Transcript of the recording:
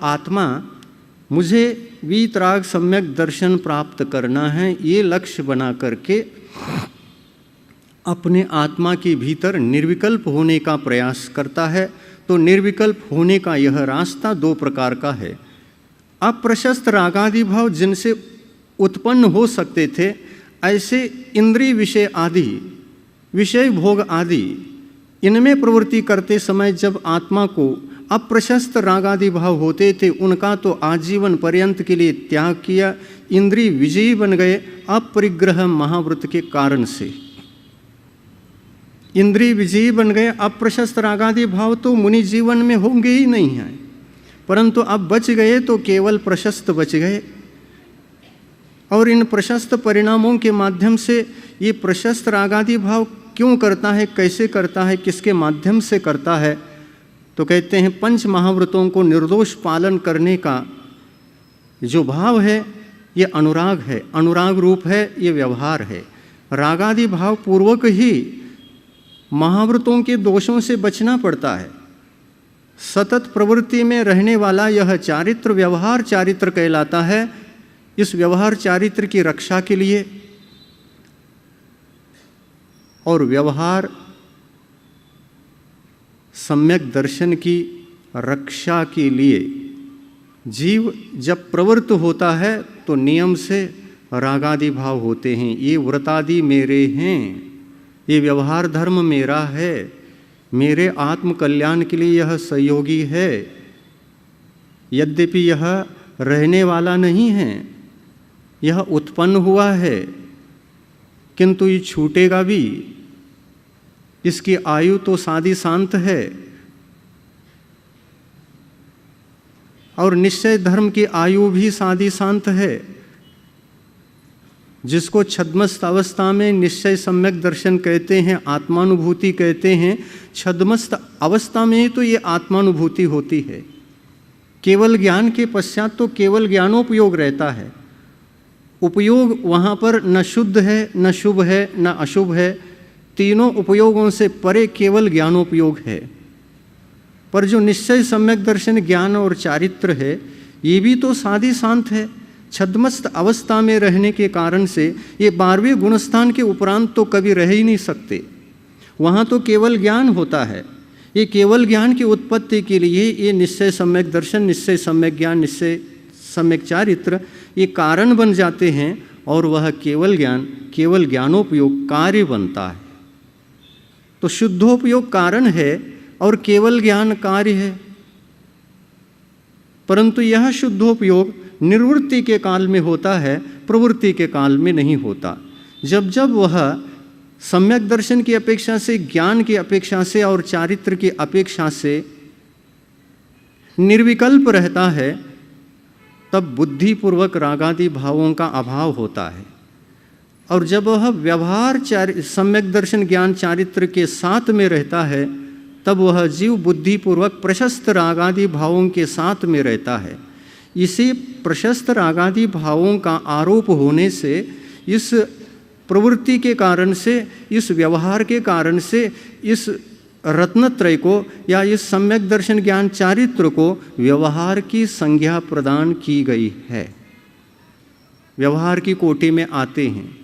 आत्मा मुझे वीतराग सम्यक दर्शन प्राप्त करना है, ये लक्ष्य बना करके अपने आत्मा के भीतर निर्विकल्प होने का प्रयास करता है। तो निर्विकल्प होने का यह रास्ता दो प्रकार का है। अप्रशस्त रागादि भाव जिनसे उत्पन्न हो सकते थे, ऐसे इंद्रिय विषय आदि, विषय भोग आदि, इनमें प्रवृत्ति करते समय जब आत्मा को अप्रशस्त रागादि भाव होते थे, उनका तो आजीवन पर्यंत के लिए त्याग किया। इंद्रिय विजयी बन गए अपरिग्रह महाव्रत के कारण से। इंद्रिय विजयी बन गए। अप्रशस्त रागादि भाव तो मुनि जीवन में होंगे ही नहीं हैं, परंतु अब बच गए तो केवल प्रशस्त बच गए। और इन प्रशस्त परिणामों के माध्यम से ये प्रशस्त रागादि भाव क्यों करता है, कैसे करता है, किसके माध्यम से करता है, तो कहते हैं पंच महाव्रतों को निर्दोष पालन करने का जो भाव है ये अनुराग है, अनुराग रूप है, ये व्यवहार है। रागादि भाव पूर्वक ही महाव्रतों के दोषों से बचना पड़ता है। सतत प्रवृत्ति में रहने वाला यह चारित्र व्यवहार चारित्र कहलाता है। इस व्यवहार चारित्र की रक्षा के लिए और व्यवहार सम्यक दर्शन की रक्षा के लिए जीव जब प्रवृत्त होता है तो नियम से रागादि भाव होते हैं। ये व्रतादि मेरे हैं, ये व्यवहार धर्म मेरा है, मेरे आत्म कल्याण के लिए यह सहयोगी है। यद्यपि यह रहने वाला नहीं है, यह उत्पन्न हुआ है, किंतु ये छूटेगा भी। इसकी आयु तो साधी शांत है और निश्चय धर्म की आयु भी साधी शांत है। जिसको छद्मस्त अवस्था में निश्चय सम्यक दर्शन कहते हैं, आत्मानुभूति कहते हैं, छद्मस्त अवस्था में तो ये आत्मानुभूति होती है। केवल ज्ञान के पश्चात तो केवल ज्ञानोपयोग रहता है। उपयोग वहाँ पर न शुद्ध है, न शुभ है, न अशुभ है। तीनों उपयोगों से परे केवल ज्ञानोपयोग है। पर जो निश्चय सम्यक दर्शन ज्ञान और चारित्र है, ये भी तो साधी शांत है। छद्मस्त अवस्था में रहने के कारण से ये 12वें गुणस्थान के उपरांत तो कभी रह ही नहीं सकते। वहाँ तो केवल ज्ञान होता है। ये केवल ज्ञान की उत्पत्ति के लिए ये निश्चय सम्यक दर्शन, निश्चय सम्यक ज्ञान, निश्चय सम्यक चारित्र ये कारण बन जाते हैं और वह केवल ज्ञान, केवल ज्ञानोपयोग कार्य बनता है। तो शुद्धोपयोग कारण है और केवल ज्ञान कार्य है। परंतु यह शुद्धोपयोग निर्वृत्ति के काल में होता है, प्रवृत्ति के काल में नहीं होता। जब जब वह सम्यक दर्शन की अपेक्षा से, ज्ञान की अपेक्षा से और चारित्र की अपेक्षा से निर्विकल्प रहता है, तब बुद्धिपूर्वक रागादि भावों का अभाव होता है। और जब वह व्यवहार सम्यक दर्शन ज्ञान चारित्र के साथ में रहता है, तब वह जीव बुद्धिपूर्वक प्रशस्त रागादि भावों के साथ में रहता है। इसी प्रशस्त रागादि भावों का आरोप होने से, इस प्रवृत्ति के कारण से, इस व्यवहार के कारण से, इस रत्नत्रय को या इस सम्यक दर्शन ज्ञान चारित्र को व्यवहार की संज्ञा प्रदान की गई है। व्यवहार की कोटि में आते हैं।